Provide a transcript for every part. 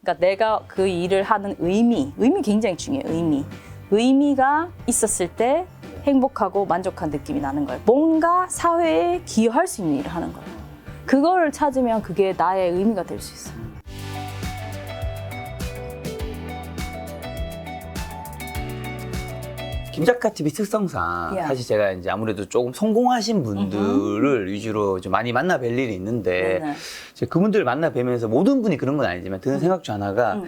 그러니까 내가 그 일을 하는 의미 굉장히 중요해요. 의미가 있었을 때 행복하고 만족한 느낌이 나는 거예요. 뭔가 사회에 기여할 수 있는 일을 하는 거예요. 그거를 찾으면 그게 나의 의미가 될 수 있어요. 김작가 TV 특성상 Yeah. 사실 제가 이제 아무래도 조금 성공하신 분들을 위주로 좀 많이 만나 뵐 일이 있는데 네네. 이제 그분들을 만나 뵈면서 모든 분이 그런 건 아니지만 드는 생각 중 하나가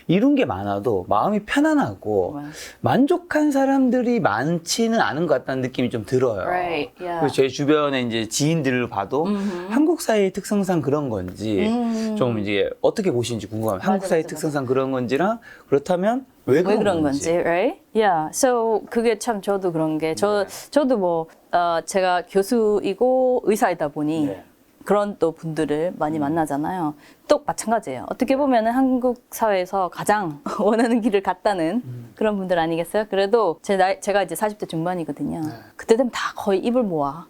이룬 게 많아도 마음이 편안하고 Right. 만족한 사람들이 많지는 않은 것 같다는 느낌이 좀 들어요. Right, yeah. 그래서 제 주변에 이제 지인들을 봐도 한국 사회의 특성상 그런 건지 좀 이제 어떻게 보시는지 궁금합니다. 한국 사회의 맞아. 특성상 그런 건지랑 그렇다면 왜 그런 건지, right? Yeah. So 그게 참 저도 그런 게 저도 뭐 제가 교수이고 의사이다 보니 네. 그런 또 분들을 많이 만나잖아요. 또 마찬가지예요. 어떻게 보면은 한국 사회에서 가장 원하는 길을 갔다는 그런 분들 아니겠어요? 그래도 제가 이제 40대 중반이거든요. 그때 되면 다 거의 입을 모아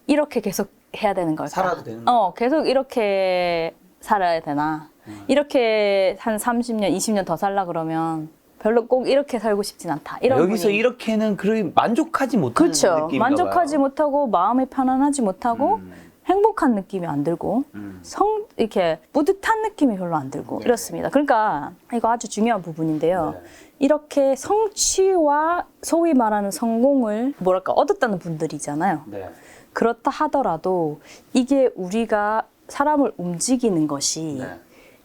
이렇게 계속 해야 되는 걸까? 살아도 되는 거야? 계속 이렇게 살아야 되나? 이렇게 한 30년, 20년 더 살라 그러면 별로 꼭 이렇게 살고 싶진 않다. 이런 여기서 분이. 이렇게는 만족하지 못하는 그렇죠. 느낌인가 만족하지 봐요. 못하고 마음이 편안하지 못하고 행복한 느낌이 안 들고 이렇게 뿌듯한 느낌이 별로 안 들고 이렇습니다. 그러니까 이거 아주 중요한 부분인데요. 이렇게 성취와 소위 말하는 성공을 얻었다는 분들이잖아요. 네. 그렇다 하더라도 이게 우리가 사람을 움직이는 것이 네.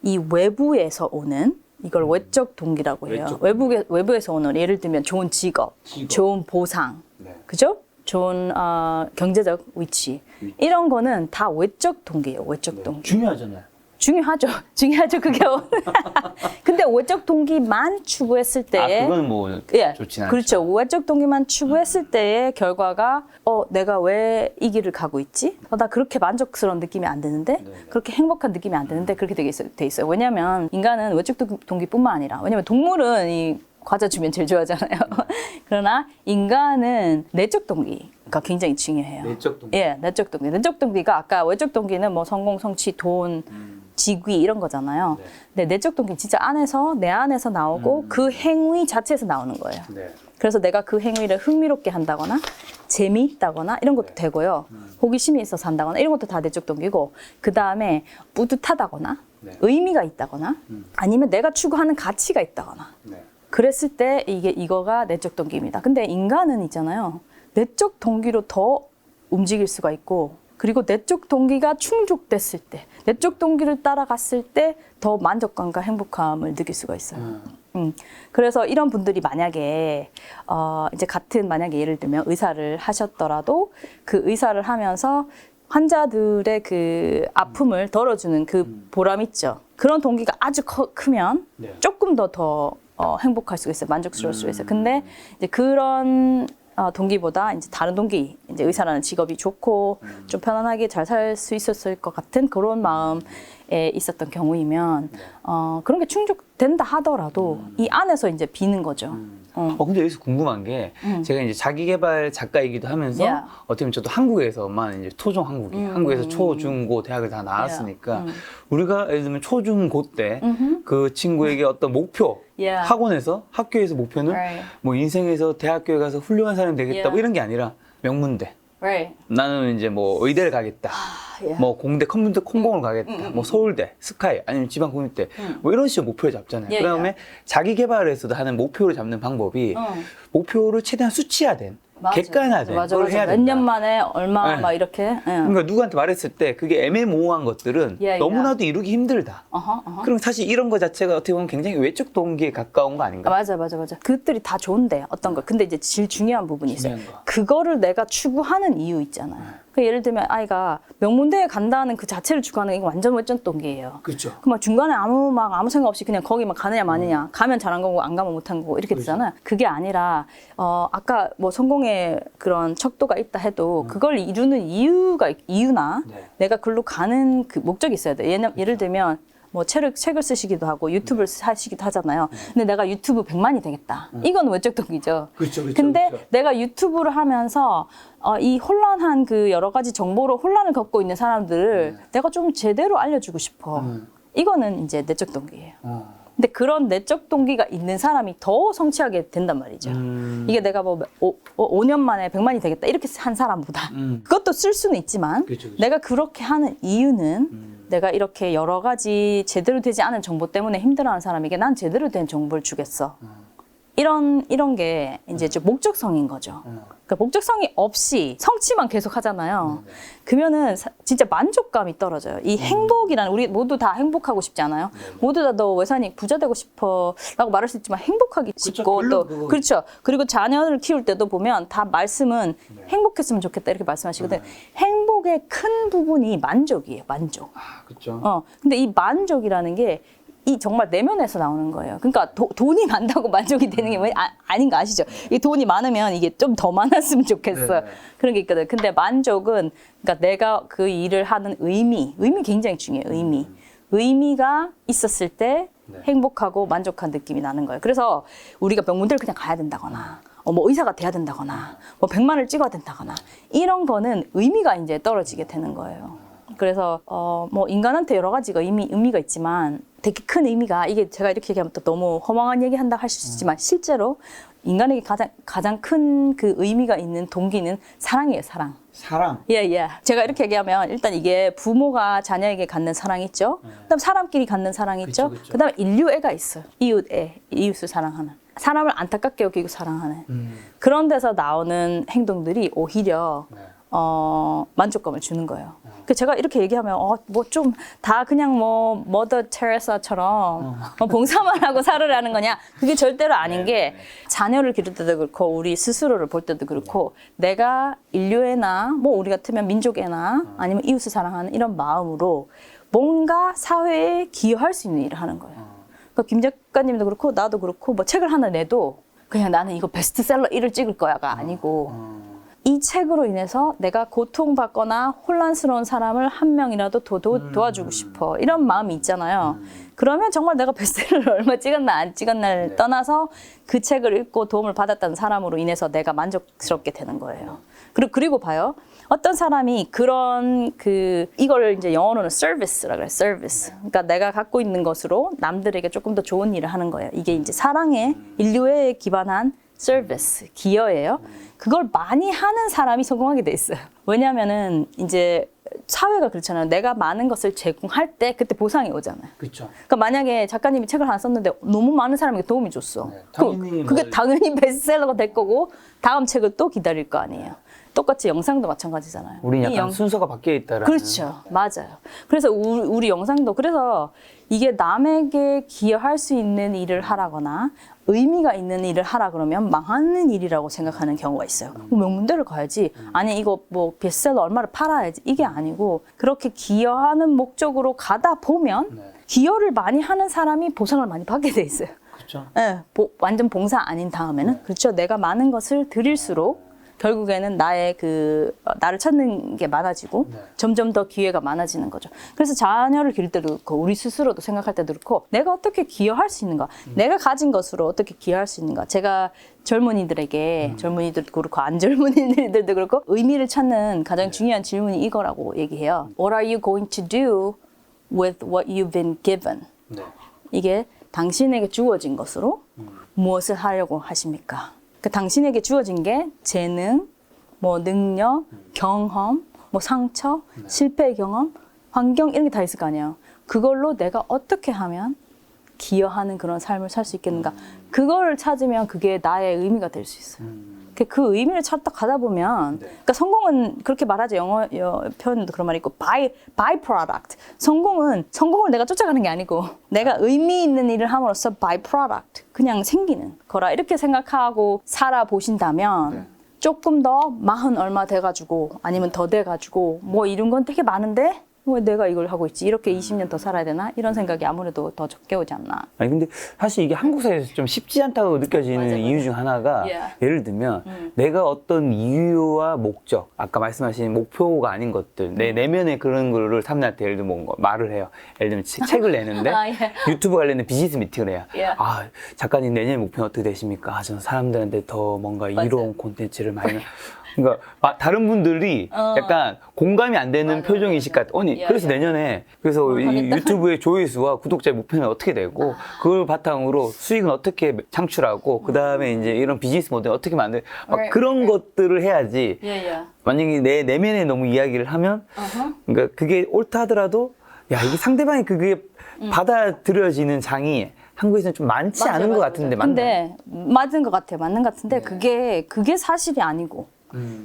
이 외부에서 오는 이걸 외적 동기라고 해요. 외부에서 오는 예를 들면 좋은 직업. 좋은 보상, 네. 그죠? 좋은 경제적 위치 이런 거는 다 외적 동기예요. 외적 동기. 중요하잖아요. 중요하죠. 그게. 근데 외적 동기만 추구했을 때에 그건 뭐 예, 좋진 않죠. 그렇죠. 외적 동기만 추구했을 때의 결과가 내가 왜 이 길을 가고 있지? 나 그렇게 만족스러운 느낌이 안 드는데 그렇게 행복한 느낌이 안 드는데 그렇게 돼 있어요. 왜냐하면 인간은 외적 동기뿐만 아니라 왜냐하면 동물은 이 과자 주면 제일 좋아하잖아요. 그러나 인간은 내적 동기가 굉장히 중요해요. 내적 동기. 예, 내적 동기. 내적 동기가 아까 외적 동기는 뭐 성공, 성취, 돈, 직위 이런 거잖아요. 근데 내적 동기는 진짜 내 안에서 나오고 그 행위 자체에서 나오는 거예요. 네. 그래서 내가 그 행위를 흥미롭게 한다거나 재미있다거나 이런 것도 되고요. 호기심이 있어서 한다거나 이런 것도 다 내적 동기고 그 다음에 뿌듯하다거나 의미가 있다거나 아니면 내가 추구하는 가치가 있다거나 네. 그랬을 때 이거가 내적 동기입니다. 근데 인간은 있잖아요. 내적 동기로 더 움직일 수가 있고 그리고 내적 동기가 충족됐을 때 내적 동기를 따라갔을 때 더 만족감과 행복함을 느낄 수가 있어요. 그래서 이런 분들이 만약에 이제 만약에 예를 들면 의사를 하셨더라도 그 의사를 하면서 환자들의 그 아픔을 덜어주는 그 보람 있죠. 그런 동기가 아주 크면 조금 더 행복할 수가 있어요. 만족스러울 수가 있어요. 근데 이제 그런 동기보다 이제 다른 동기, 이제 의사라는 직업이 좋고 좀 편안하게 잘 살 수 있었을 것 같은 그런 마음에 있었던 경우이면 그런 게 충족된다 하더라도 이 안에서 이제 비는 거죠. 근데 여기서 궁금한 게 제가 이제 자기계발 작가이기도 하면서 Yeah. 어떻게 보면 저도 한국에서만 이제 토종 한국에서 초, 중, 고 대학을 다 나왔으니까 우리가 예를 들면 초, 중, 고 때 그 친구에게 어떤 목표 Yeah. 학원에서 학교에서 목표는 Right. 뭐 인생에서 대학교에 가서 훌륭한 사람이 되겠다 Yeah. 뭐 이런 게 아니라 명문대 Right. 나는 이제 뭐 의대를 가겠다. Yeah. 뭐 공대 컴퓨터 콩공을 가겠다. 뭐 서울대, 스카이 아니면 지방 국립대 뭐 이런 식으로 목표를 잡잖아요. Yeah, 그다음에 자기 개발에서도 하는 목표를 잡는 방법이 목표를 최대한 수치화된 객관화된 걸 해야 된다. 몇 년 만에 얼마 네. 막 이렇게. 그러니까 누구한테 말했을 때 그게 애매모호한 것들은 Yeah, 너무나도 이루기 힘들다. 어허. 그럼 사실 이런 거 자체가 어떻게 보면 굉장히 외적 동기에 가까운 거 아닌가? 맞아. 그것들이 다 좋은데 어떤 거. 근데 이제 제일 중요한 부분이 있어요. 중요한 거. 그거를 내가 추구하는 이유 있잖아요. 그 예를 들면 아이가 명문대에 간다는 그 자체를 추구하는 게 이거 완전 외적 동기예요. 그렇죠. 그 막 중간에 아무 생각 없이 그냥 거기 막 가느냐 마느냐 가면 잘한 거고 안 가면 못한 거고 이렇게 되잖아요. 그게 아니라 아까 뭐 성공의 그런 척도가 있다 해도 그걸 이루는 이유나 내가 글로 가는 그 목적이 있어야 돼. 예를 들면 뭐 책을 쓰시기도 하고 유튜브를 하시기도 하잖아요. 근데 내가 유튜브 100만이 되겠다. 이건 외적 동기죠. 그렇죠. 근데 내가 유튜브를 하면서 이 혼란한 그 여러 가지 정보로 혼란을 겪고 있는 사람들을 내가 좀 제대로 알려주고 싶어. 이거는 이제 내적 동기예요. 근데 그런 내적 동기가 있는 사람이 더 성취하게 된단 말이죠. 이게 내가 뭐 5년 만에 100만이 되겠다 이렇게 한 사람보다 그것도 쓸 수는 있지만 그쵸. 내가 그렇게 하는 이유는 내가 이렇게 여러 가지 제대로 되지 않은 정보 때문에 힘들어하는 사람에게 난 제대로 된 정보를 주겠어. 이런 게 이제 좀 목적성인 거죠. 그러니까 목적성이 없이 성취만 계속 하잖아요. 그러면은 진짜 만족감이 떨어져요. 이 행복이라는, 우리 모두 다 행복하고 싶지 않아요? 모두 다 너 외산이 부자 되고 싶어 라고 말할 수 있지만 행복하기 싶고 또 그렇죠. 그리고 자녀를 키울 때도 보면 다 말씀은 행복했으면 좋겠다 이렇게 말씀하시거든요. 행복의 큰 부분이 만족이에요. 만족. 그렇죠. 근데 이 만족이라는 게 이 정말 내면에서 나오는 거예요. 그러니까 돈이 많다고 만족이 되는 게 아닌 거 아시죠? 이 돈이 많으면 이게 좀 더 많았으면 좋겠어요. 그런 게 있거든. 근데 만족은 그러니까 내가 그 일을 하는 의미 굉장히 중요해요. 의미가 있었을 때 행복하고 만족한 느낌이 나는 거예요. 그래서 우리가 명문대를 그냥 가야 된다거나 뭐 의사가 돼야 된다거나 뭐 100만을 찍어야 된다거나 이런 거는 의미가 이제 떨어지게 되는 거예요. 그래서 뭐 인간한테 여러 가지가 의미가 있지만 되게 큰 의미가, 이게 제가 이렇게 얘기하면 또 너무 허망한 얘기 한다 하실 수 있지만 실제로 인간에게 가장 큰 그 의미가 있는 동기는 사랑이에요. 사랑. 예. 제가 이렇게 얘기하면 일단 이게 부모가 자녀에게 갖는 사랑이 있죠. 그다음 사람끼리 갖는 사랑이 있죠. 그다음에 인류애가 있어요. 이웃을 사랑하는. 사람을 안타깝게 여기고 사랑하는. 그런 데서 나오는 행동들이 오히려 만족감을 주는 거예요. 제가 이렇게 얘기하면 뭐 좀 다 그냥 뭐 머더 테레사처럼 봉사만 하고 살으라는 거냐? 그게 절대로 아닌 게 자녀를 기를 때도 그렇고 우리 스스로를 볼 때도 그렇고 내가 인류애나 뭐 우리 같으면 민족애나 아니면 이웃을 사랑하는 이런 마음으로 뭔가 사회에 기여할 수 있는 일을 하는 거예요. 그러니까 김 작가님도 그렇고 나도 그렇고 뭐 책을 하나 내도 그냥 나는 이거 베스트셀러 1을 찍을 거야가 아니고 이 책으로 인해서 내가 고통받거나 혼란스러운 사람을 한 명이라도 도와주고 싶어. 이런 마음이 있잖아요. 그러면 정말 내가 베스트셀러를 얼마 찍었나 안 찍었나를 떠나서 그 책을 읽고 도움을 받았다는 사람으로 인해서 내가 만족스럽게 되는 거예요. 그리고 봐요. 어떤 사람이 그런 이걸 이제 영어로는 service라 그래요. service. 그러니까 내가 갖고 있는 것으로 남들에게 조금 더 좋은 일을 하는 거예요. 이게 이제 사랑의 인류애에 기반한 서비스, 기여예요. 그걸 많이 하는 사람이 성공하게 돼 있어요. 왜냐면은 이제 사회가 그렇잖아요. 내가 많은 것을 제공할 때 그때 보상이 오잖아요. 그렇죠. 그러니까 만약에 작가님이 책을 하나 썼는데 너무 많은 사람에게 도움이 줬어. 그게 당연히 베스트셀러가 될 거고 다음 책을 또 기다릴 거 아니에요. 똑같이 영상도 마찬가지잖아요. 우리 약간 순서가 바뀌어 있다라는. 그렇죠. 맞아요. 그래서 우리 영상도 그래서 이게 남에게 기여할 수 있는 일을 하라거나 의미가 있는 일을 하라 그러면 망하는 일이라고 생각하는 경우가 있어요. 명문대를 가야지. 아니 이거 뭐 베스트셀러 얼마를 팔아야지. 이게 아니고 그렇게 기여하는 목적으로 가다 보면 기여를 많이 하는 사람이 보상을 많이 받게 돼 있어요. 그렇죠. 네, 완전 봉사 아닌 다음에는 그렇죠. 내가 많은 것을 드릴수록 결국에는 나를 찾는 게 많아지고 점점 더 기회가 많아지는 거죠. 그래서 자녀를 기를 때도 그렇고 우리 스스로도 생각할 때도 그렇고 내가 어떻게 기여할 수 있는가, 내가 가진 것으로 어떻게 기여할 수 있는가. 제가 젊은이들에게 젊은이들도 그렇고 안 젊은이들도 그렇고 의미를 찾는 가장 중요한 질문이 이거라고 얘기해요. What are you going to do with what you've been given? 이게 당신에게 주어진 것으로 무엇을 하려고 하십니까? 당신에게 주어진 게 재능, 뭐 능력, 경험, 뭐 상처, 실패의 경험, 환경 이런 게 다 있을 거 아니에요. 그걸로 내가 어떻게 하면 기여하는 그런 삶을 살 수 있겠는가. 그걸 찾으면 그게 나의 의미가 될 수 있어요. 그 의미를 찾다 가다 보면 그러니까 성공은 그렇게 말하죠. 영어 표현도 그런 말이 있고 byproduct. 성공을 내가 쫓아가는 게 아니고 내가 의미 있는 일을 함으로써 byproduct. 그냥 생기는 거라 이렇게 생각하고 살아보신다면 조금 더 40 얼마 돼가지고 아니면 더 돼가지고 뭐 이런 건 되게 많은데 왜 내가 이걸 하고 있지? 이렇게 20년 더 살아야 되나? 이런 생각이 아무래도 더 적게 오지 않나. 아니 근데 사실 이게 한국 사회에서 좀 쉽지 않다고 느껴지는 맞아. 이유 중 하나가 예를 들면 내가 어떤 이유와 목적, 아까 말씀하신 목표가 아닌 것들, 내 내면의 그런 거를 사람들한테 예를 들면 뭔가 말을 해요. 예를 들면 책을 내는데 유튜브 관련된 비즈니스 미팅을 해요. 작가님 내년의 목표는 어떻게 되십니까? 저는 사람들한테 더 뭔가 이로운 콘텐츠를 많이 그러니까 다른 분들이 약간 공감이 안 되는 표정이실 것 같아. 아니, 그래서 내년에 그래서 이 유튜브의 조회수와 구독자의 목표는 어떻게 되고 그걸 바탕으로 수익은 어떻게 창출하고 그 다음에 이제 이런 비즈니스 모델 어떻게 만들 막 그런 것들을 해야지. 만약에 내 내면에 너무 이야기를 하면 그러니까 그게 옳다 하더라도 야 이게 상대방이 그게 받아들여지는 장이 한국에서는 좀 많지 않은 것 같은데 맞나요? 근데 맞는 것 같아요. 맞는 것 같은데 그게 사실이 아니고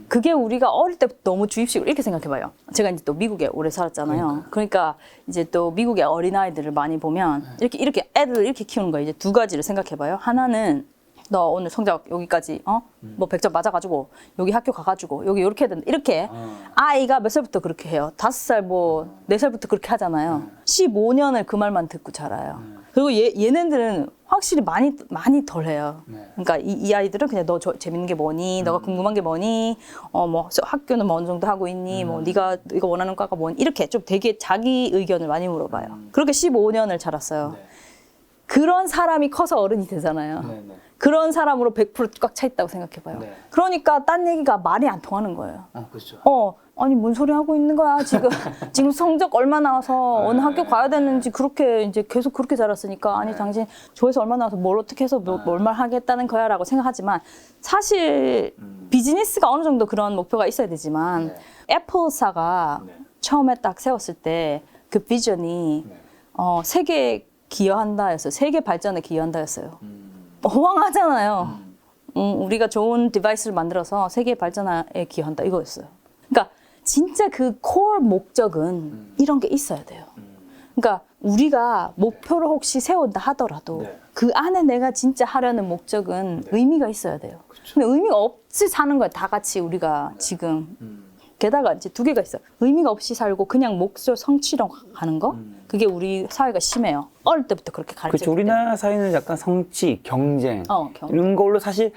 그게 우리가 어릴 때부터 너무 주입식으로 이렇게 생각해봐요. 제가 이제 또 미국에 오래 살았잖아요. 그러니까 이제 또 미국의 어린아이들을 많이 보면 이렇게 애들을 이렇게 키우는 거예요. 이제 두 가지를 생각해봐요. 하나는 너 오늘 성적 여기까지 뭐 100점 맞아가지고 여기 학교 가가지고 여기 이렇게 해야 된다. 이렇게 아이가 몇 살부터 그렇게 해요. 5살 뭐 4살부터 그렇게 하잖아요. 15년을 그 말만 듣고 자라요. 그리고 얘네들은 확실히 많이 덜해요. 그러니까 이 아이들은 그냥 너 재밌는 게 뭐니? 너가 궁금한 게 뭐니? 뭐 학교는 뭐 어느 정도 하고 있니? 뭐 네가 원하는 과가 뭐니? 이렇게 좀 되게 자기 의견을 많이 물어봐요. 그렇게 15년을 자랐어요. 그런 사람이 커서 어른이 되잖아요. 그런 사람으로 100% 꽉 차 있다고 생각해봐요. 그러니까 딴 얘기가 말이 안 통하는 거예요. 그렇죠. 아니 뭔 소리 하고 있는 거야 지금. 지금 성적 얼마 나와서 어느 학교 가야 되는지 그렇게 이제 계속 그렇게 자랐으니까 아니 당신 조회수 얼마 나와서 뭘 어떻게 해서 뭘 하겠다는 거야 라고 생각하지만 사실 비즈니스가 어느 정도 그런 목표가 있어야 되지만 애플사가 처음에 딱 세웠을 때 그 비전이 세계에 기여한다였어요. 세계 발전에 기여한다였어요. 호황하잖아요. 우리가 좋은 디바이스를 만들어서 세계 발전에 기여한다 이거였어요. 그러니까 진짜 그 코어 목적은 이런 게 있어야 돼요. 그러니까 우리가 목표를 혹시 세운다 하더라도 그 안에 내가 진짜 하려는 목적은 의미가 있어야 돼요. 근데 의미가 없이 사는 거예요. 다 같이 우리가 지금. 게다가 이제 두 개가 있어요. 의미가 없이 살고 그냥 목표 성취로 가는 거. 그게 우리 사회가 심해요. 어릴 때부터 그렇게 가르쳐요. 그렇죠. 우리나라 사회는 약간 성취, 경쟁 이런 걸로 사실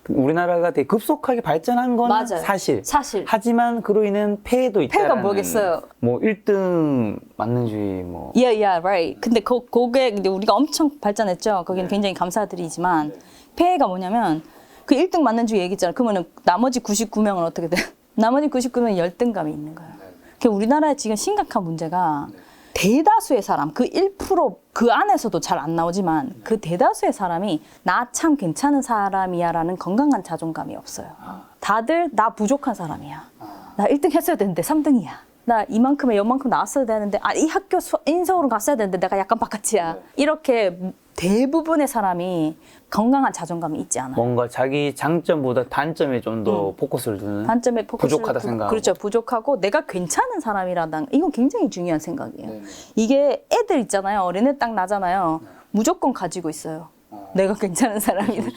우리나라가 되게 급속하게 발전한 건 사실. 하지만 그로 인한 폐해도 있다는. 폐해가 뭐겠어요? 뭐 1등 만능주의 뭐. right. 근데 그게 우리가 엄청 발전했죠. 거기는 굉장히 감사드리지만 폐해가 뭐냐면 그 1등 만능주의 얘기했잖아요. 그러면은 나머지 99명은 어떻게 돼요? 나머지 99명은 열등감이 있는 거예요. 우리나라의 지금 심각한 문제가 대다수의 사람, 그 1% 그 안에서도 잘 안 나오지만 그 대다수의 사람이 나 참 괜찮은 사람이야 라는 건강한 자존감이 없어요. 다들 나 부족한 사람이야. 나 1등 했어야 되는데 3등이야. 나 이만큼에 요만큼 나왔어야 되는데 이 학교 인서울은 갔어야 되는데 내가 약간 바깥이야. 이렇게 대부분의 사람이 건강한 자존감이 있지 않아요. 뭔가 자기 장점보다 단점에 좀 더 포커스를 두는. 단점에 포커스를 부족하다 생각하고. 그렇죠. 부족하고 내가 괜찮은 사람이라는 이건 굉장히 중요한 생각이에요. 이게 애들 있잖아요. 어린애 딱 나잖아요. 무조건 가지고 있어요. 내가 괜찮은 사람이다.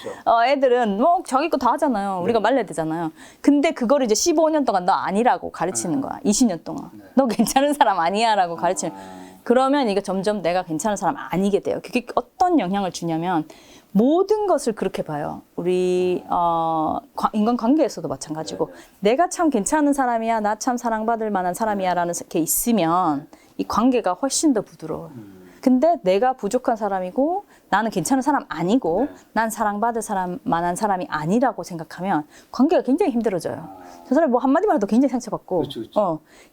애들은 뭐 자기 거 다 하잖아요. 우리가 말려야 되잖아요. 근데 그거를 이제 15년 동안 너 아니라고 가르치는 거야. 20년 동안. 너 괜찮은 사람 아니야 라고 가르치는 그러면 이게 점점 내가 괜찮은 사람 아니게 돼요. 그게 어떤 영향을 주냐면 모든 것을 그렇게 봐요. 우리 인간관계에서도 마찬가지고 내가 참 괜찮은 사람이야, 나 참 사랑받을 만한 사람이야 라는 게 있으면 이 관계가 훨씬 더 부드러워요. 근데 내가 부족한 사람이고 나는 괜찮은 사람 아니고 난 사랑받을 만한 사람이 아니라고 생각하면 관계가 굉장히 힘들어져요. 저 사람이 뭐 한마디만 해도 굉장히 상처받고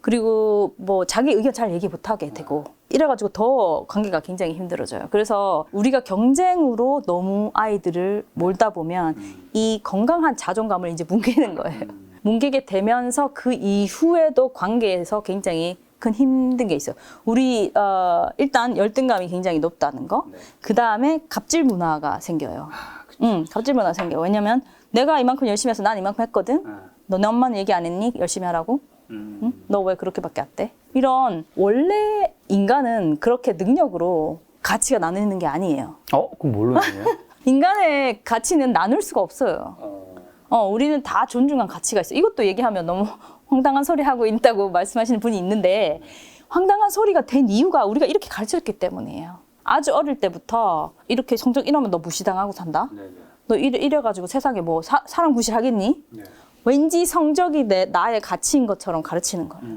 그리고 뭐 자기 의견 잘 얘기 못하게 되고 이래가지고 더 관계가 굉장히 힘들어져요. 그래서 우리가 경쟁으로 너무 아이들을 몰다 보면 이 건강한 자존감을 이제 뭉개는 거예요. 뭉개게 되면서 그 이후에도 관계에서 굉장히 큰 힘든 게 있어요. 우리 일단 열등감이 굉장히 높다는 거. 그 다음에 갑질 문화가 생겨요. 갑질 문화가 생겨요. 왜냐면 내가 이만큼 열심히 해서 난 이만큼 했거든. 너네 엄마는 얘기 안 했니? 열심히 하라고? 응? 너 왜 그렇게밖에 안 돼? 이런 원래 인간은 그렇게 능력으로 가치가 나누는 게 아니에요. 그럼 뭘로 나뉘어요? 인간의 가치는 나눌 수가 없어요. 우리는 다 존중한 가치가 있어요. 이것도 얘기하면 너무 황당한 소리 하고 있다고 말씀하시는 분이 있는데 황당한 소리가 된 이유가 우리가 이렇게 가르쳤기 때문이에요. 아주 어릴 때부터 이렇게 성적 이러면 너 무시당하고 산다? 너 이래가지고 세상에 뭐 사람 구실하겠니? 왠지 성적이 나의 가치인 것처럼 가르치는 거예요.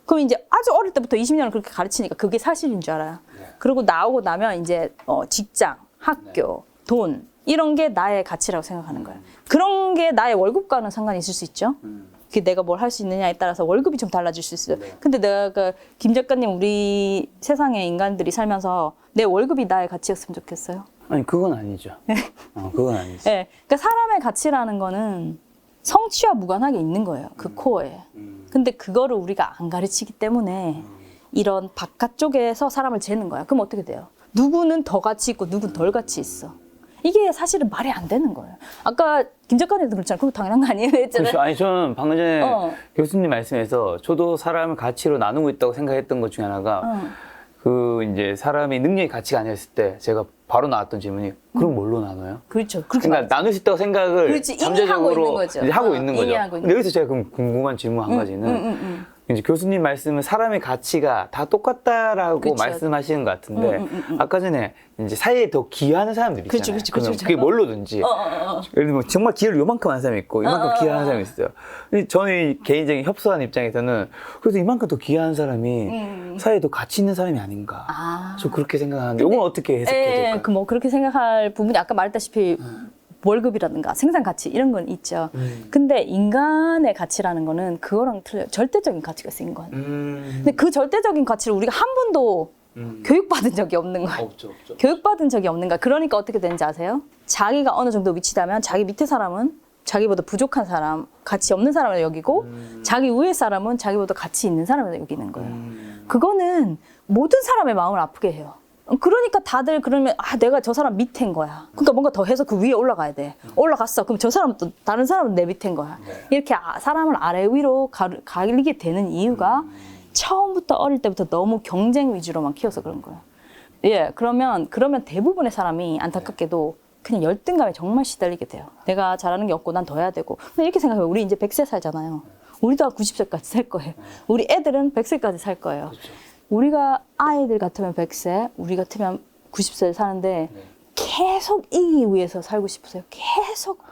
그럼 이제 아주 어릴 때부터 20년을 그렇게 가르치니까 그게 사실인 줄 알아요. 그리고 나오고 나면 이제 직장, 학교, 돈 이런 게 나의 가치라고 생각하는 거예요. 그런 게 나의 월급과는 상관이 있을 수 있죠. 그게 내가 뭘 할 수 있느냐에 따라서 월급이 좀 달라질 수 있어요. 네. 근데 내가 김 작가님 우리 세상의 인간들이 살면서 내 월급이 나의 가치였으면 좋겠어요. 아니 그건 아니죠. 그건 아니지. 네. 그러니까 사람의 가치라는 거는 성취와 무관하게 있는 거예요. 그 코어에. 근데 그거를 우리가 안 가르치기 때문에 이런 바깥쪽에서 사람을 재는 거야. 그럼 어떻게 돼요? 누구는 더 가치 있고 누구는 덜 가치 있어. 이게 사실은 말이 안 되는 거예요. 아까 김 작가님도 그렇잖아요. 그거 당연한 거 아니에요? 했잖아요. 그렇죠. 아니 저는 방금 전에 교수님 말씀에서 저도 사람을 가치로 나누고 있다고 생각했던 것 중에 하나가 그 이제 사람이 능력이 가치가 아니었을 때 제가 바로 나왔던 질문이 그럼 뭘로 나눠요? 그렇죠. 그렇게 그러니까 나눌 수 있다고 생각을 그렇지. 이미 하고 있는 거죠. 이제 하고 있는 거죠. 이미 하고 있는 근데 여기서 제가 그럼 궁금한 질문 한 가지는 이제 교수님 말씀은 사람의 가치가 다 똑같다라고 그쵸. 말씀하시는 것 같은데 아까 전에 이제 사회에 더 기여하는 사람들이 있잖아요. 그쵸. 그러면 그게 뭘로든지 예를 들면 정말 기여를 요만큼 하는 사람이 있고 이만큼 기여하는 사람이 있어요. 근데 저는 개인적인 협소한 입장에서는 그래도 이만큼 더 기여하는 사람이 사회에 더 가치 있는 사람이 아닌가. 저 그렇게 생각하는데 이건 어떻게 해석해야 될까요? 뭐 그렇게 생각할 부분이 아까 말했다시피 월급이라든가 생산 가치 이런 건 있죠. 근데 인간의 가치라는 거는 그거랑 틀려요. 절대적인 가치가 쓰인 거예요. 근데 그 절대적인 가치를 우리가 한 번도 교육받은 적이 없는 거예요. 없죠. 교육받은 적이 없는 거야. 그러니까 어떻게 되는지 아세요? 자기가 어느 정도 위치다면 자기 밑에 사람은 자기보다 부족한 사람, 가치 없는 사람을 여기고 자기 위에 사람은 자기보다 가치 있는 사람을 여기는 거예요. 그거는 모든 사람의 마음을 아프게 해요. 그러니까 다들 그러면 내가 저 사람 밑인 거야. 그러니까 뭔가 더 해서 그 위에 올라가야 돼. 올라갔어. 그럼 저 사람은 또 다른 사람은 내 밑인 거야. 이렇게 사람을 아래 위로 가리게 되는 이유가 처음부터 어릴 때부터 너무 경쟁 위주로만 키워서 그런 거예요. 예, 그러면 대부분의 사람이 안타깝게도 그냥 열등감에 정말 시달리게 돼요. 내가 잘하는 게 없고 난 더 해야 되고. 근데 이렇게 생각해요. 우리 이제 100세 살잖아요. 우리도 90세까지 살 거예요. 우리 애들은 100세까지 살 거예요. 그렇죠. 우리가 아이들 같으면 100세, 우리 같으면 90세 사는데 계속 이기기 위해서 살고 싶으세요? 계속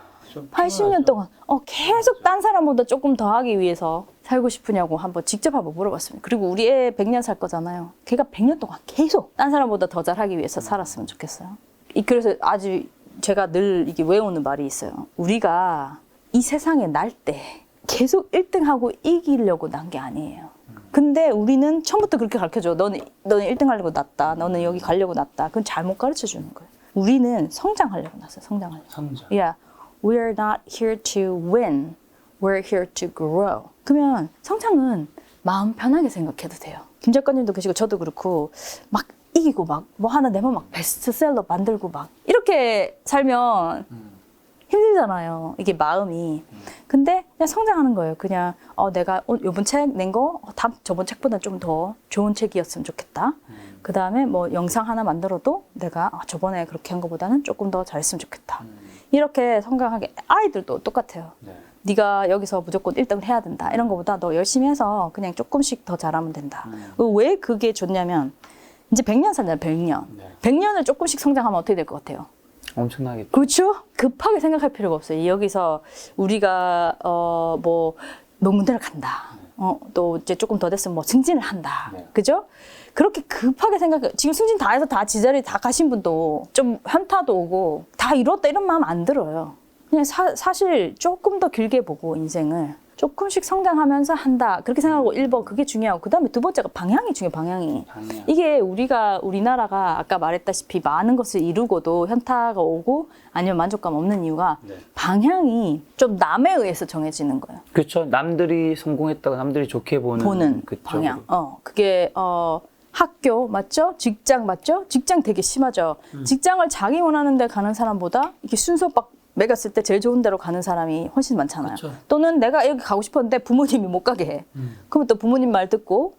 80년 동안 계속 딴 사람보다 조금 더 하기 위해서 살고 싶으냐고 직접 한번 물어봤습니다. 그리고 우리 애 100년 살 거잖아요. 걔가 100년 동안 계속 딴 사람보다 더 잘하기 위해서 살았으면 좋겠어요. 그래서 아주 제가 늘 이게 외우는 말이 있어요. 우리가 이 세상에 날 때 계속 1등하고 이기려고 난 게 아니에요. 근데 우리는 처음부터 그렇게 가르쳐줘. 너는 1등 하려고 났다. 너는 여기 가려고 났다. 그건 잘못 가르쳐 주는 거예요. 우리는 성장하려고 났어요. 성장. Yeah. We are not here to win. We're here to grow. 그러면 성장은 마음 편하게 생각해도 돼요. 김 작가님도 계시고 저도 그렇고 막 이기고 막 뭐 하나 내면 막 베스트셀러 만들고 막 이렇게 살면 힘들잖아요. 이게 마음이. 근데 그냥 성장하는 거예요. 그냥 내가 요번 책 낸 거 저번 책보다 좀 더 좋은 책이었으면 좋겠다. 그 다음에 뭐 영상 하나 만들어도 내가 저번에 그렇게 한 것보다는 조금 더 잘했으면 좋겠다. 이렇게 성장하게. 아이들도 똑같아요. 네가 여기서 무조건 1등을 해야 된다. 이런 것보다 너 열심히 해서 그냥 조금씩 더 잘하면 된다. 왜 그게 좋냐면 이제 100년 살잖아요. 100년. 100년을 조금씩 성장하면 어떻게 될 것 같아요? 엄청나겠죠. 그렇죠? 급하게 생각할 필요가 없어요. 여기서 우리가 뭐 명문대를 간다. 또 이제 조금 더 됐으면 뭐 승진을 한다. 그죠? 그렇게 급하게 지금 승진 다 해서 다 지자리 다 가신 분도 좀 현타도 오고 다 이뤘다 이런 마음 안 들어요. 그냥 사실 조금 더 길게 보고 인생을 조금씩 성장하면서 한다. 그렇게 생각하고 1번 그게 중요하고 그다음에 두 번째가 방향이 중요해요. 방향이. 이게 우리나라가 아까 말했다시피 많은 것을 이루고도 현타가 오고 아니면 만족감 없는 이유가 방향이 좀 남에 의해서 정해지는 거예요. 그렇죠. 남들이 성공했다고 남들이 좋게 보는 방향. 그게 학교 맞죠? 직장 맞죠? 직장 되게 심하죠. 직장을 자기 원하는 데 가는 사람보다 이게 순서 막 매겼을 때 제일 좋은 데로 가는 사람이 훨씬 많잖아요. 그쵸. 또는 내가 여기 가고 싶었는데 부모님이 못 가게 해. 그러면 또 부모님 말 듣고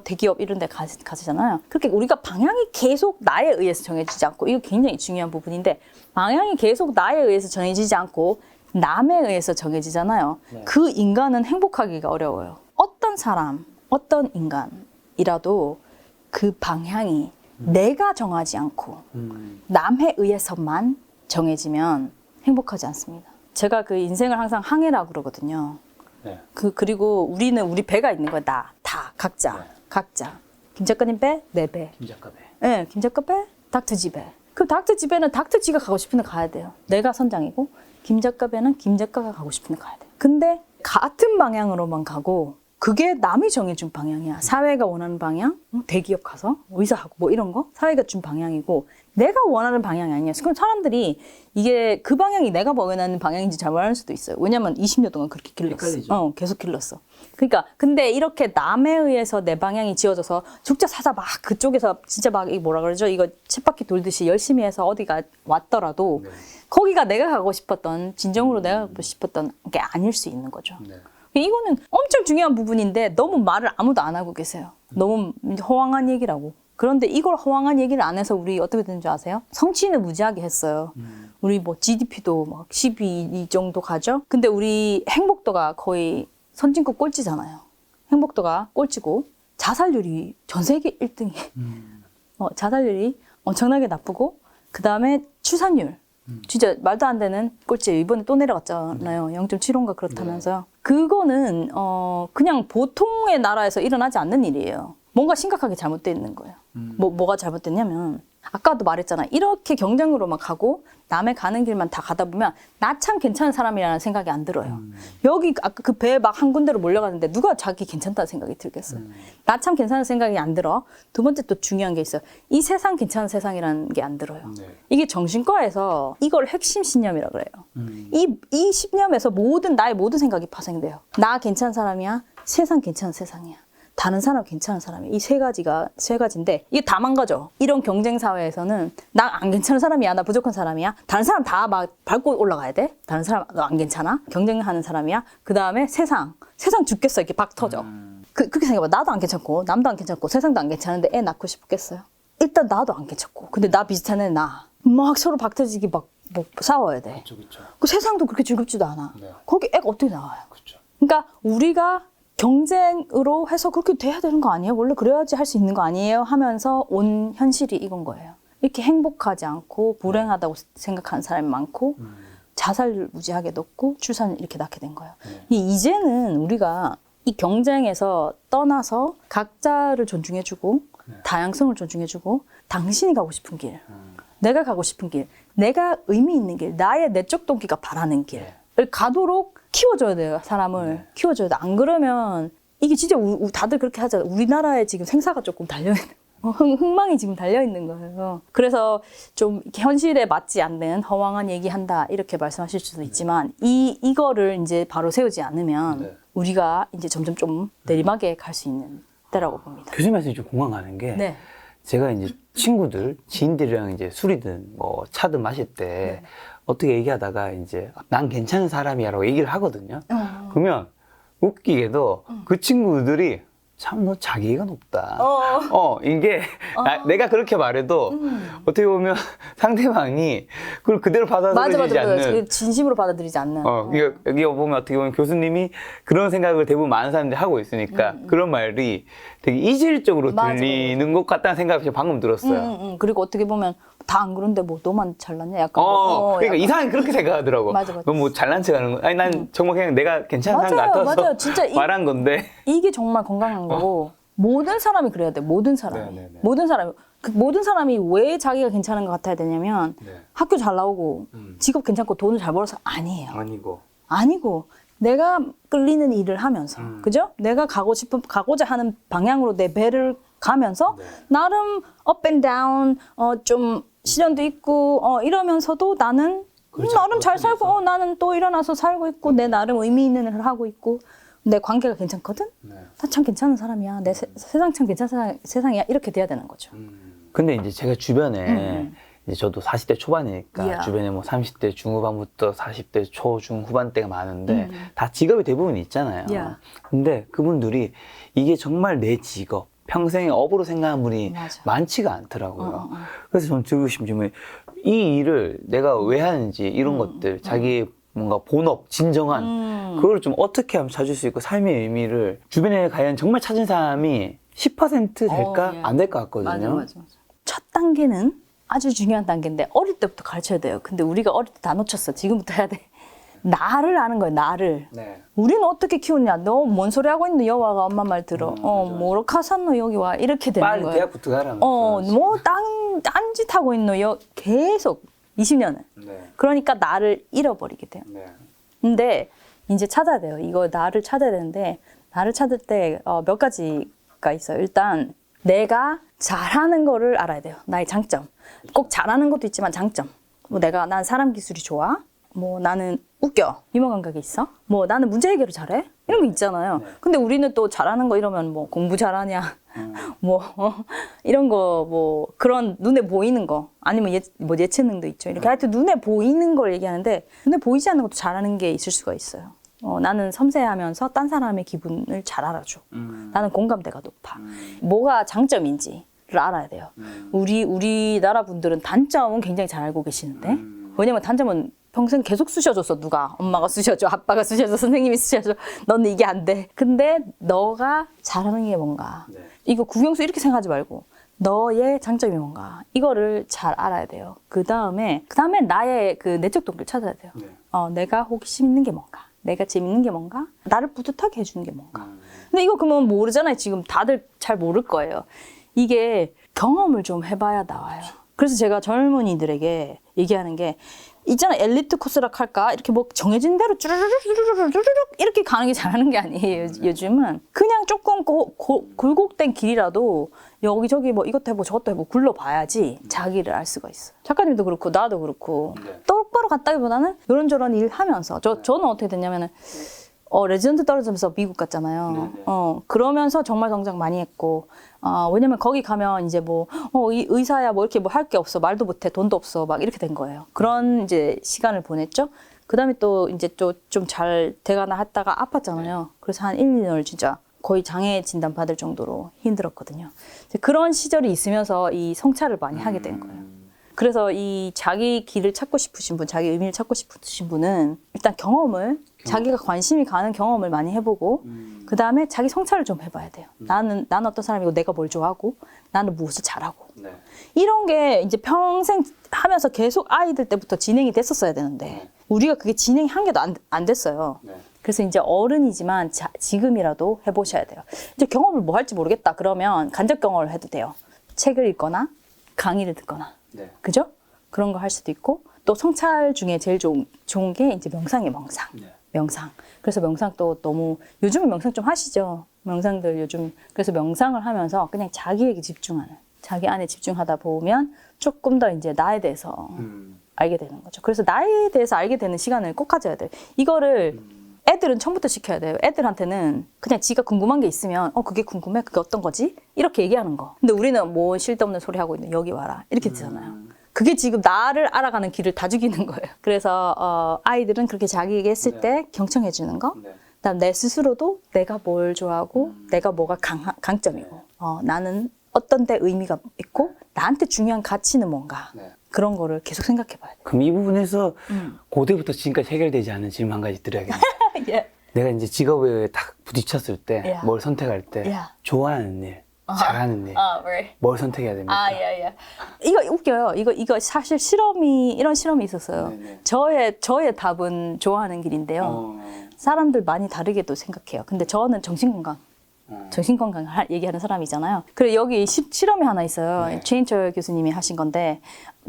대기업 이런 데 가시잖아요. 그렇게 우리가 방향이 계속 나에 의해서 정해지지 않고 이거 굉장히 중요한 부분인데 방향이 계속 나에 의해서 정해지지 않고 남에 의해서 정해지잖아요. 그 인간은 행복하기가 어려워요. 어떤 사람, 어떤 인간이라도 그 방향이 내가 정하지 않고 남에 의해서만 정해지면 행복하지 않습니다. 제가 그 인생을 항상 항해라고 그러거든요. 그리고 우리 배가 있는 거야. 각자. 김 작가님 배, 내 배. 김 작가 배. 네, 김 작가 배, 닥터지 배. 그 닥터 집에는 닥터 지가 가고 싶은 데 가야 돼요. 내가 선장이고 김 작가 배는 김 작가가 가고 싶은 데 가야 돼. 근데 같은 방향으로만 가고 그게 남이 정해준 방향이야. 사회가 원하는 방향, 대기업 가서 의사하고 뭐 이런 거 사회가 준 방향이고 내가 원하는 방향이 아니야. 그럼 사람들이 이게 그 방향이 내가 원하는 방향인지 잘 모르는 수도 있어요. 왜냐면 20년 동안 그렇게 길렀어. 계속 길렀어. 그러니까 근데 이렇게 남에 의해서 내 방향이 지어져서 죽자 사자 막 그쪽에서 진짜 막 이 뭐라 그러죠? 이거 쳇바퀴 돌듯이 열심히 해서 어디가 왔더라도 네. 거기가 내가 가고 싶었던 진정으로 내가 가고 싶었던 게 아닐 수 있는 거죠. 네. 이거는 엄청 중요한 부분인데 너무 말을 아무도 안 하고 계세요. 너무 허황한 얘기라고. 그런데 이걸 허황한 얘기를 안 해서 우리 어떻게 되는 줄 아세요? 성취는 무지하게 했어요. 우리 뭐 GDP도 막 12 정도 가죠? 근데 우리 행복도가 거의 선진국 꼴찌잖아요. 행복도가 꼴찌고 자살률이 전 세계 1등이. 자살률이 엄청나게 나쁘고 그 다음에 출산율. 진짜 말도 안 되는 꼴찌예요. 이번에 또 내려갔잖아요. 0.75인가 그렇다면서요. 그거는 그냥 보통의 나라에서 일어나지 않는 일이에요. 뭔가 심각하게 잘못되어 있는 거예요. 뭐가 잘못됐냐면 아까도 말했잖아. 이렇게 경쟁으로만 가고 남의 가는 길만 다 가다 보면 나 참 괜찮은 사람이라는 생각이 안 들어요. 여기 아까 그 배 막 한 군데로 몰려가는데 누가 자기 괜찮다는 생각이 들겠어요. 나 참 괜찮은 생각이 안 들어. 두 번째 또 중요한 게 있어요. 이 세상 괜찮은 세상이라는 게 안 들어요. 네. 이게 정신과에서 이걸 핵심 신념이라고 그래요. 이 신념에서 나의 모든 생각이 파생돼요. 나 괜찮은 사람이야. 세상 괜찮은 세상이야. 다른 사람 괜찮은 사람이 이 세 가지인데 이게 다 망가져. 이런 경쟁 사회에서는 나 안 괜찮은 사람이야, 나 부족한 사람이야. 다른 사람 다 막 밟고 올라가야 돼. 다른 사람 너 안 괜찮아? 경쟁하는 사람이야. 그 다음에 세상 죽겠어 이렇게 박 터져. 그렇게 생각해봐. 나도 안 괜찮고 남도 안 괜찮고 세상도 안 괜찮은데 애 낳고 싶겠어요? 일단 나도 안 괜찮고 근데 나 비슷한 애 막 서로 박 터지기 막 뭐 싸워야 돼. 그렇죠. 그 세상도 그렇게 즐겁지도 않아. 네. 거기 애가 어떻게 나와요? 그렇죠. 그러니까 우리가 경쟁으로 해서 그렇게 돼야 되는 거 아니에요? 원래 그래야지 할 수 있는 거 아니에요? 하면서 온 현실이 이건 거예요. 이렇게 행복하지 않고 불행하다고 생각하는 사람이 많고 자살률 무지하게 높고 출산을 이렇게 낳게 된 거예요. 이제는 우리가 이 경쟁에서 떠나서 각자를 존중해주고 다양성을 존중해주고 당신이 가고 싶은 길, 내가 가고 싶은 길, 내가 의미 있는 길, 나의 내적 동기가 바라는 길을 가도록 키워줘야 돼요. 사람을 키워줘야 돼. 안 그러면 이게 진짜 다들 그렇게 하잖아요. 우리나라에 지금 생사가 조금 달려있는 흥망이 지금 달려있는 거예요. 그래서 좀 현실에 맞지 않는 허황한 얘기한다 이렇게 말씀하실 수도 있지만 이거를 이제 바로 세우지 않으면 우리가 이제 점점 좀 내리막에 갈 수 있는 때라고 봅니다. 교수님 말씀이 좀 공감 가는 게 네. 제가 이제 친구들, 지인들이랑 이제 술이든 뭐 차든 마실 때 어떻게 얘기하다가 이제 난 괜찮은 사람이야라고 얘기를 하거든요. 그러면 웃기게도 그 친구들이 참 너 자기애가 높다. 이게 내가 그렇게 말해도 어떻게 보면 상대방이 그걸 그대로 받아들이지 않는. 진심으로 받아들이지 않는. 여기 보면 어떻게 보면 교수님이 그런 생각을 대부분 많은 사람들이 하고 있으니까 그런 말이 되게 이질적으로 들리는 것 같다는 생각이 방금 들었어요. 그리고 어떻게 보면 다 안 그런데 뭐 너만 잘났냐 약간. 그러니까 약간. 이상하게 그렇게 생각하더라고. 맞아. 너 뭐 잘난 척 하는 거. 아니 난 정말 그냥 내가 괜찮은 사람 같아서 맞아요. 진짜 말한 건데. 이게 정말 건강한 거고 모든 사람이 그래야 돼. 모든 사람이. 모든 사람이 왜 자기가 괜찮은 것 같아야 되냐면 학교 잘 나오고 직업 괜찮고 돈을 잘 벌어서 아니에요. 아니고 내가 끌리는 일을 하면서 그죠? 내가 가고자 하는 방향으로 내 배를 가면서 나름 up and down 좀 시련도 있고 이러면서도 나는 나름 잘 살고 나는 또 일어나서 살고 있고 내 나름 의미 있는 일을 하고 있고 내 관계가 괜찮거든? 나 참 괜찮은 사람이야. 내 세상 참 괜찮은 세상이야. 이렇게 돼야 되는 거죠. 근데 이제 제가 주변에 이제 저도 40대 초반이니까 주변에 뭐 30대 중후반부터 40대 초, 중, 후반대가 많은데 다 직업이 대부분 있잖아요. 근데 그분들이 이게 정말 내 직업, 평생의 업으로 생각하는 분이 많지가 않더라고요. 그래서 저는 듣고 싶은 질문이 이 일을 내가 왜 하는지 이런 것들, 자기 뭔가 본업, 진정한 그걸 좀 어떻게 하면 찾을 수 있고 삶의 의미를 주변에 과연 정말 찾은 사람이 10% 될까? 안 될 것 같거든요. 맞아. 첫 단계는 아주 중요한 단계인데 어릴 때부터 가르쳐야 돼요. 근데 우리가 어릴 때 다 놓쳤어. 지금부터 해야 돼. 나를 아는 거예요. 나를. 우리는 어떻게 키웠냐. 너 뭔 소리 하고 있는 여와가 엄마 말 들어. 뭐로 카산노 여기 와. 이렇게 되는 빨리 거예요. 대학 붙어가라. 뭐 딴짓하고 있노? 계속 20년을. 네. 그러니까 나를 잃어버리게 돼요. 네. 근데 이제 찾아야 돼요. 이거 나를 찾아야 되는데 나를 찾을 때 몇 가지가 있어요. 일단 내가 잘하는 거를 알아야 돼요. 나의 장점. 꼭 잘하는 것도 있지만 장점. 뭐 난 사람 기술이 좋아. 뭐 나는 웃겨. 유머 감각이 있어. 뭐 나는 문제 해결을 잘해. 이런 게 있잖아요. 근데 우리는 또 잘하는 거 이러면 뭐 공부 잘하냐. 뭐 이런 거 뭐 그런 눈에 보이는 거 아니면 뭐 예체능도 있죠. 이렇게 하여튼 눈에 보이는 걸 얘기하는데 눈에 보이지 않는 것도 잘하는 게 있을 수가 있어요. 나는 섬세하면서 딴 사람의 기분을 잘 알아줘. 나는 공감대가 높아. 뭐가 장점인지를 알아야 돼요. 우리나라 분들은 단점은 굉장히 잘 알고 계시는데 왜냐면 단점은 평생 계속 쑤셔줬어. 누가 엄마가 쑤셔줘, 아빠가 쑤셔줘, 선생님이 쑤셔줘. 너는 이게 안 돼. 근데 너가 잘하는 게 뭔가. 네. 이거 국영수 이렇게 생각하지 말고 너의 장점이 뭔가. 이거를 잘 알아야 돼요. 그 다음에 나의 그 내적 동기를 찾아야 돼요. 네. 내가 호기심 있는 게 뭔가. 내가 재밌는 게 뭔가. 나를 뿌듯하게 해주는 게 뭔가. 근데 이거 그러면 모르잖아요. 지금 다들 잘 모를 거예요. 이게 경험을 좀 해봐야 나와요. 그래서 제가 젊은이들에게 얘기하는 게 있잖아. 엘리트 코스락 할까? 이렇게 뭐 정해진 대로 쭈르르륵 이렇게 가는 게 잘하는 게 아니에요. 요즘은 그냥 조금 굴곡된 길이라도 여기저기 뭐 이것도 해보고 저것도 해보고 굴러봐야지 자기를 알 수가 있어요. 작가님도 그렇고 나도 그렇고 똑바로 갔다기보다는 이런저런 일 하면서 저는 어떻게 됐냐면은 레지던트 떨어지면서 미국 갔잖아요. 그러면서 정말 성장 많이 했고, 왜냐면 거기 가면 이제 뭐, 의사야 뭐 이렇게 뭐 할 게 없어. 말도 못해. 돈도 없어. 막 이렇게 된 거예요. 그런 이제 시간을 보냈죠. 그 다음에 또 이제 또 좀 잘 돼가나 했다가 아팠잖아요. 그래서 한 1, 2년을 진짜 거의 장애 진단 받을 정도로 힘들었거든요. 그런 시절이 있으면서 이 성찰을 많이 하게 된 거예요. 그래서 이 자기 길을 찾고 싶으신 분, 자기 의미를 찾고 싶으신 분은 일단 경험을 자기가 관심이 가는 경험을 많이 해보고 그 다음에 자기 성찰을 좀 해봐야 돼요. 나는 어떤 사람이고 내가 뭘 좋아하고 나는 무엇을 잘하고 네. 이런 게 이제 평생 하면서 계속 아이들 때부터 진행이 됐었어야 되는데 우리가 그게 진행이 한 개도 안 됐어요. 네. 그래서 이제 어른이지만 지금이라도 해보셔야 돼요. 이제 경험을 뭐 할지 모르겠다 그러면 간접 경험을 해도 돼요. 책을 읽거나 강의를 듣거나 네. 그죠? 그런 거 할 수도 있고 또 성찰 중에 제일 좋은 게 이제 명상이에요. 네. 명상. 그래서 명상도 너무 요즘은 명상 좀 하시죠. 명상들 요즘 그래서 명상을 하면서 그냥 자기에게 집중하는 자기 안에 집중하다 보면 조금 더 이제 나에 대해서 알게 되는 거죠. 그래서 나에 대해서 알게 되는 시간을 꼭 가져야 돼요. 이거를 애들은 처음부터 시켜야 돼요. 애들한테는 그냥 지가 궁금한 게 있으면 그게 궁금해? 그게 어떤 거지? 이렇게 얘기하는 거. 근데 우리는 뭐 쓸데없는 소리 하고 있는 여기 와라 이렇게 되잖아요. 그게 지금 나를 알아가는 길을 다 죽이는 거예요. 그래서 아이들은 그렇게 자기에게 했을 때 경청해 주는 거. 그다음 내 스스로도 내가 뭘 좋아하고 내가 뭐가 강점이고 나는 어떤 데 의미가 있고 나한테 중요한 가치는 뭔가. 그런 거를 계속 생각해 봐야 돼요. 그럼 이 부분에서 고대부터 지금까지 해결되지 않은 질문 한 가지 드려야겠네요. 예. 내가 이제 직업에 딱 부딪혔을 때 Yeah. 뭘 선택할 때 Yeah. 좋아하는 일, 잘하는 일, right. 뭘 선택해야 됩니까? 예. 이거 웃겨요. 이거 사실 이런 실험이 있었어요. 네네. 저의 답은 좋아하는 길인데요. 사람들 많이 다르게도 생각해요. 근데 저는 정신건강 얘기하는 사람이잖아요. 그리고 여기 실험이 하나 있어요. 네. 최인철 교수님이 하신 건데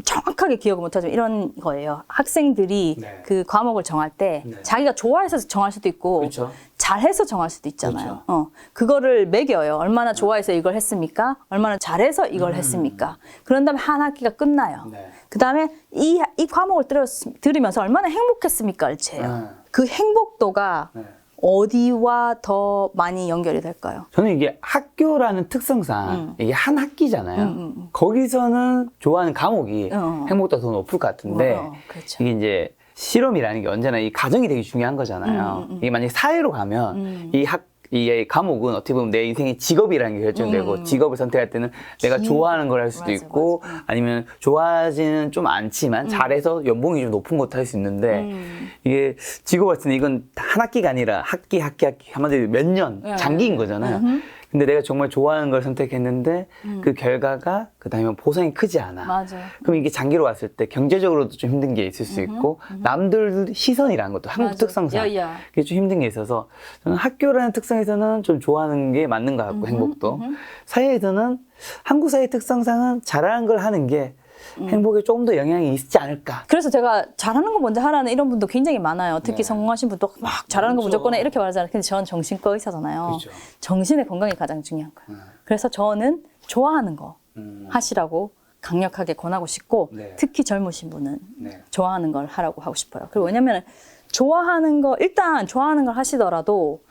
정확하게 기억을 못하지만 이런 거예요. 학생들이 네. 그 과목을 정할 때 네. 자기가 좋아해서 정할 수도 있고 그렇죠. 잘해서 정할 수도 있잖아요. 그거를 매겨요. 얼마나 좋아해서 이걸 했습니까? 얼마나 잘해서 이걸 했습니까? 그런 다음에 한 학기가 끝나요. 네. 그 다음에 이 과목을 들으면서 얼마나 행복했습니까를 재요. 그 행복도가 네. 어디와 더 많이 연결이 될까요? 저는 이게 학교라는 특성상 이게 한 학기잖아요. 거기서는 좋아하는 과목이 행복도가 더 높을 것 같은데 그렇죠. 이게 이제 실험이라는 게 언제나 이 가정이 되게 중요한 거잖아요. 이게 만약에 사회로 가면 이 과목은 어떻게 보면 내 인생의 직업이라는 게 결정되고 직업을 선택할 때는 내가 좋아하는 걸 할 수도 맞아, 있고 아니면 좋아하지는 좀 않지만 잘해서 연봉이 좀 높은 것도 할 수 있는데 이게 직업 같은 이건 한 학기가 아니라 학기 한마디로 몇 년 장기인 거잖아요. 근데 내가 정말 좋아하는 걸 선택했는데 그 결과가 그다음에 보상이 크지 않아. 맞아. 그럼 이게 장기로 왔을 때 경제적으로도 좀 힘든 게 있을 수 있고 남들 시선이라는 것도 한국 맞아. 특성상 그게 좀 힘든 게 있어서 저는 학교라는 특성에서는 좀 좋아하는 게 맞는 것 같고 행복도 사회에서는 한국 사회 특성상은 잘하는 걸 하는 게 행복에 조금 더 영향이 있지 않을까. 그래서 제가 잘하는 거 먼저 하라는 이런 분도 굉장히 많아요. 특히 네. 성공하신 분도 막 잘하는 거 그렇죠. 무조건 해 이렇게 말하잖아요. 근데 저는 정신과 의사잖아요. 그렇죠. 정신의 건강이 가장 중요한 거예요. 그래서 저는 좋아하는 거 하시라고 강력하게 권하고 싶고 네. 특히 젊으신 분은 네. 좋아하는 걸 하라고 하고 싶어요. 그리고 왜냐면 좋아하는 거 일단 좋아하는 걸 하시더라도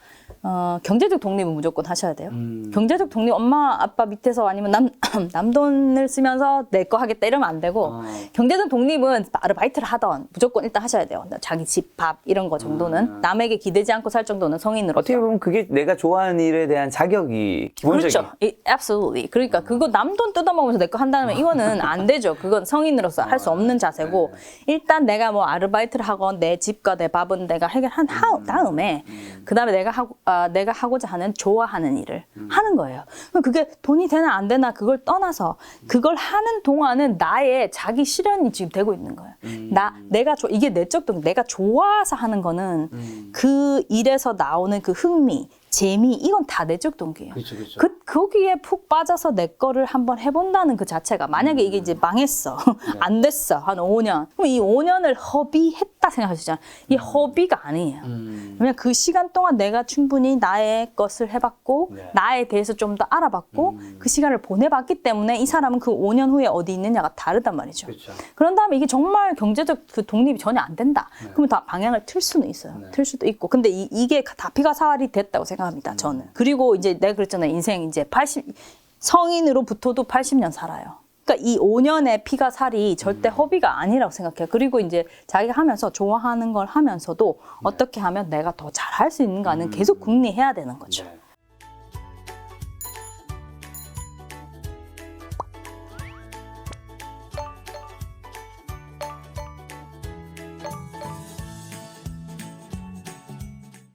경제적 독립은 무조건 하셔야 돼요. 경제적 독립 엄마 아빠 밑에서 아니면 남 돈을 쓰면서 내 거 하겠다 이러면 안 되고 경제적 독립은 아르바이트를 하던 무조건 일단 하셔야 돼요. 자기 집, 밥 이런 거 정도는 남에게 기대지 않고 살 정도는 성인으로서. 어떻게 보면 그게 내가 좋아하는 일에 대한 자격이 기본적인. 그렇죠. Absolutely. 그러니까 그거 남 돈 뜯어먹으면서 내 거 한다면 이거는 안 되죠. 그건 성인으로서 할 수 없는 자세고 일단 내가 뭐 아르바이트를 하건 내 집과 내 밥은 내가 해결한 다음에 그다음에 내가 하고자 하는 좋아하는 일을 하는 거예요. 그럼 그게 돈이 되나 안 되나 그걸 떠나서 그걸 하는 동안은 나의 자기 실현이 지금 되고 있는 거예요. 이게 내적 동기, 내가 좋아서 하는 거는 그 일에서 나오는 그 흥미, 재미 이건 다 내적 동기예요. 그렇죠, 그렇죠. 거기에 푹 빠져서 내 거를 한번 해본다는 그 자체가 만약에 이게 이제 망했어 안 됐어 한 5년 그럼 이 5년을 허비했다 생각하시잖아요. 이게 허비가 아니에요. 왜냐면 그 시간 동안 내가 충분히 나의 것을 해봤고 네. 나에 대해서 좀 더 알아봤고 그 시간을 보내봤기 때문에 이 사람은 그 5년 후에 어디 있느냐가 다르단 말이죠. 그렇죠. 그런 다음에 이게 정말 경제적 그 독립이 전혀 안 된다. 그러면 다 방향을 틀 수는 있어요. 틀 수도 있고. 근데 이게 다 피가 살이 됐다고 생각합니다. 저는. 그리고 이제 내가 그랬잖아요. 인생 이제 성인으로부터도 80년 살아요. 그러니까 이 5년의 피가 살이 절대 허비가 아니라고 생각해요. 그리고 이제 자기가 하면서 좋아하는 걸 하면서도 어떻게 하면 내가 더 잘할 수 있는가는 계속 궁리해야 되는 거죠. 네.